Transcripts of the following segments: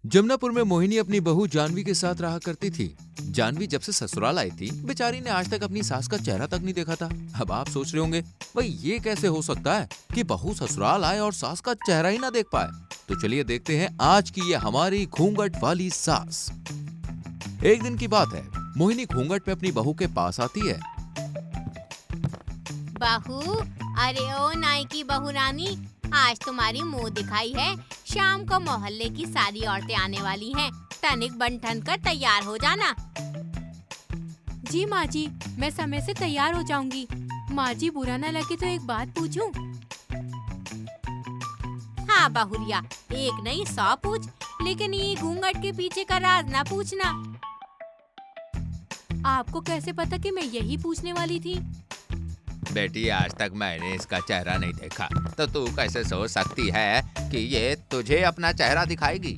जमुनापुर में मोहिनी अपनी बहू जानवी के साथ रहा करती थी। जानवी जब से ससुराल आई थी, बेचारी ने आज तक अपनी सास का चेहरा तक नहीं देखा था। अब आप सोच रहे होंगे, भाई ये कैसे हो सकता है कि बहू ससुराल आए और सास का चेहरा ही ना देख पाए। तो चलिए देखते हैं आज की ये हमारी घूंघट वाली सास। एक दिन की बात है, मोहिनी घूंघट पे अपनी बहू के पास आती है। बहू, अरे ओ नाई की बहू रानी, आज तुम्हारी मुंह दिखाई है। शाम को मोहल्ले की सारी औरतें आने वाली हैं। तनिक बन ठन कर तैयार हो जाना। जी माँ जी, मैं समय से तैयार हो जाऊंगी। माँ जी, बुरा न लगे तो एक बात पूछूं? हाँ बहुरिया, एक नहीं 100 पूछ, लेकिन ये घूंघट के पीछे का राज ना पूछना। आपको कैसे पता कि मैं यही पूछने वाली थी? बेटी, आज तक मैंने इसका चेहरा नहीं देखा, तो तू कैसे सोच सकती है कि ये तुझे अपना चेहरा दिखाएगी?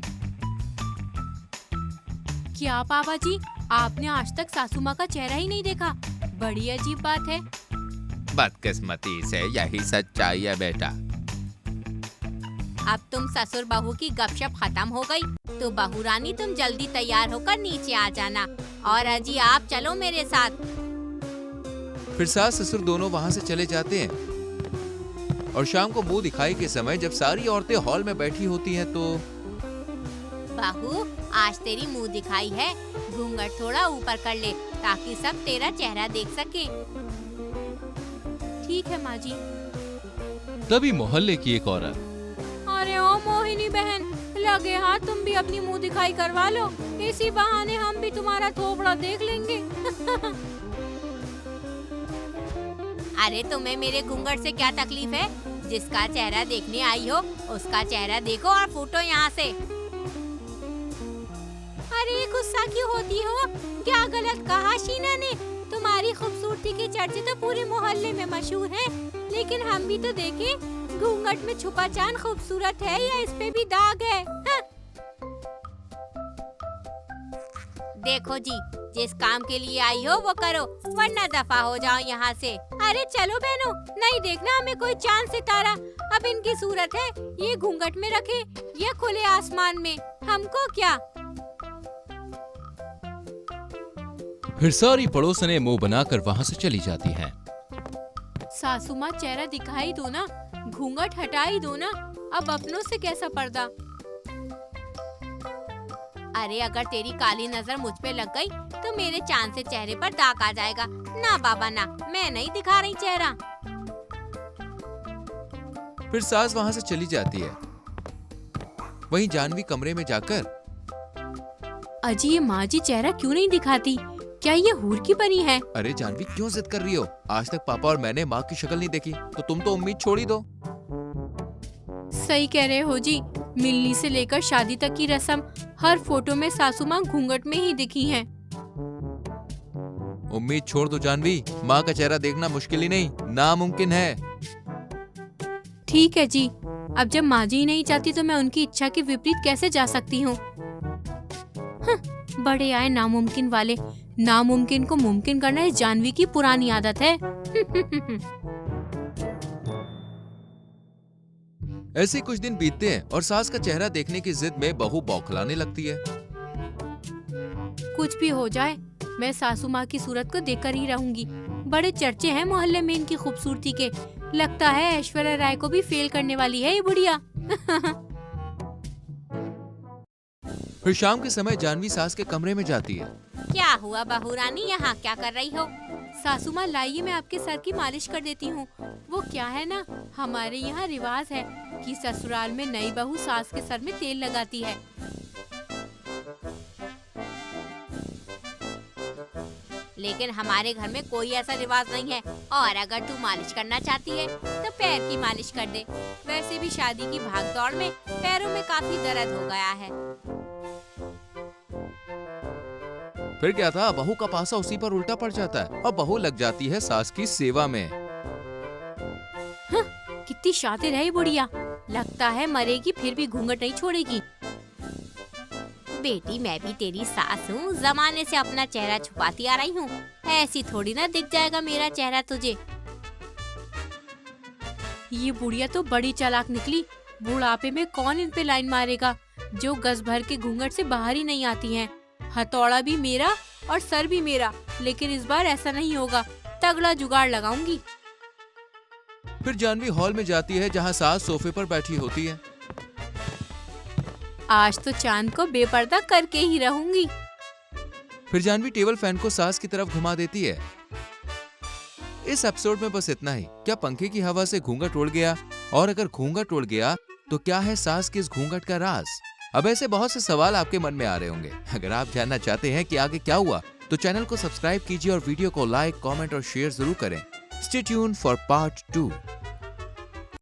क्या पापा जी, आपने आज तक सासू माँ का चेहरा ही नहीं देखा? बड़ी अजीब बात है। बदकिस्मती से यही सच्चाई है बेटा। अब तुम ससुर बहू की गपशप खत्म हो गई, तो बहू रानी तुम जल्दी तैयार होकर नीचे आ जाना। और अजी आप चलो मेरे साथ। फिर सास ससुर दोनों वहाँ से चले जाते हैं। और शाम को मुंह दिखाई के समय जब सारी औरतें हॉल में बैठी होती हैं तो बहू, आज तेरी मुंह दिखाई है। घूंघट थोड़ा ऊपर कर ले ताकि सब तेरा चेहरा देख सके। ठीक है माँ जी। तभी मोहल्ले की एक औरत, अरे ओ मोहिनी बहन, लगे हाथ तुम भी अपनी मुंह दिखाई करवा लो। इसी बहाने हम भी तुम्हारा थोबड़ा देख लेंगे। अरे तुम्हें मेरे घूंघट से क्या तकलीफ है? जिसका चेहरा देखने आई हो उसका चेहरा देखो और फूटो यहाँ से। अरे गुस्सा क्यों होती हो? क्या गलत कहा शीना ने? तुम्हारी खूबसूरती के चर्चे तो पूरे मोहल्ले में मशहूर हैं, लेकिन हम भी तो देखें, घूंघट में छुपा चांद खूबसूरत है या इस पे भी दाग है? हाँ? देखो जी, जिस काम के लिए आई हो वो करो, वरना दफा हो जाओ यहाँ से। अरे चलो बहनों, नहीं देखना हमें कोई चांद सितारा। अब इनकी सूरत है ये घूंघट में रखे या खुले आसमान में, हमको क्या? फिर सारी पड़ोसनें मुंह बनाकर वहाँ से चली जाती हैं। सासू माँ, चेहरा दिखाई दो ना, घूंघट हटा ही दो ना। अब अपनों से कैसा पर्दा? अरे अगर तेरी काली नजर मुझ पे लग गई तो मेरे चांद से चेहरे पर दाग आ जाएगा। ना बाबा ना, मैं नहीं दिखा रही चेहरा। फिर सास वहाँ से चली जाती है। वहीं जानवी कमरे में जाकर, अजी ये माँ जी चेहरा क्यों नहीं दिखाती? क्या ये हूर की बनी है? अरे जानवी, क्यों जिद कर रही हो? आज तक पापा और मैंने माँ की शक्ल नहीं देखी, तो तुम तो उम्मीद छोड़ ही दो। सही कह रहे हो जी, मिलनी से लेकर शादी तक की रस्म हर फोटो में सासू माँ घूंघट में ही दिखी हैं। उम्मीद छोड़ दो जानवी, माँ का चेहरा देखना मुश्किल ही नहीं, नामुमकिन है। ठीक है जी, अब जब माँ जी नहीं चाहती तो मैं उनकी इच्छा के विपरीत कैसे जा सकती हूँ? बड़े आए नामुमकिन वाले। नामुमकिन को मुमकिन करना इस जानवी की पुरानी आदत है। ऐसे कुछ दिन बीतते हैं और सास का चेहरा देखने की जिद में बहू बौखलाने लगती है। कुछ भी हो जाए, मैं सासू माँ की सूरत को देखकर ही रहूंगी। बड़े चर्चे हैं मोहल्ले में इनकी खूबसूरती के। लगता है ऐश्वर्या राय को भी फेल करने वाली है ये बुढ़िया। फिर शाम के समय जानवी सास के कमरे में जाती है। क्या हुआ बहू रानी, यहाँ क्या कर रही हो? सासू माँ, लाइए मैं आपके सर की मालिश कर देती हूँ। वो क्या है ना, हमारे यहाँ रिवाज है कि ससुराल में नई बहू सास के सर में तेल लगाती है। लेकिन हमारे घर में कोई ऐसा रिवाज नहीं है। और अगर तू मालिश करना चाहती है तो पैर की मालिश कर दे। वैसे भी शादी की भागदौड़ में पैरों में काफी दर्द हो गया है। फिर क्या था, बहू का पासा उसी पर उल्टा पड़ जाता है और बहू लग जाती है सास की सेवा में। हाँ, कितनी शातिर है ये बुढ़िया। लगता है मरेगी फिर भी घूंघट नहीं छोड़ेगी। बेटी, मैं भी तेरी सास हूँ, जमाने से अपना चेहरा छुपाती आ रही हूँ। ऐसी थोड़ी ना दिख जाएगा मेरा चेहरा तुझे। ये बुढ़िया तो बड़ी चालाक निकली। बुढ़ापे में कौन इन पे लाइन मारेगा? जो गज भर के घूंघट से बाहर ही नहीं आती हैं। हथौड़ा भी मेरा और सर भी मेरा, लेकिन इस बार ऐसा नहीं होगा, तगड़ा जुगाड़ लगाऊंगी। फिर जानवी हॉल में जाती है जहाँ सास सोफे पर बैठी होती है। आज तो चांद को बेपर्दा करके ही रहूंगी। फिर जानवी टेबल फैन को सास की तरफ घुमा देती है। इस एपिसोड में बस इतना ही। क्या पंखे की हवा से घूंघट उड़ गया? और अगर घूंघट उड़ गया तो क्या है सास के इस घूंघट का राज? अब ऐसे बहुत से सवाल आपके मन में आ रहे होंगे। अगर आप जानना चाहते हैं कि आगे क्या हुआ तो चैनल को सब्सक्राइब कीजिए और वीडियो को लाइक, कमेंट और शेयर जरूर करें। Stay tuned for part 2।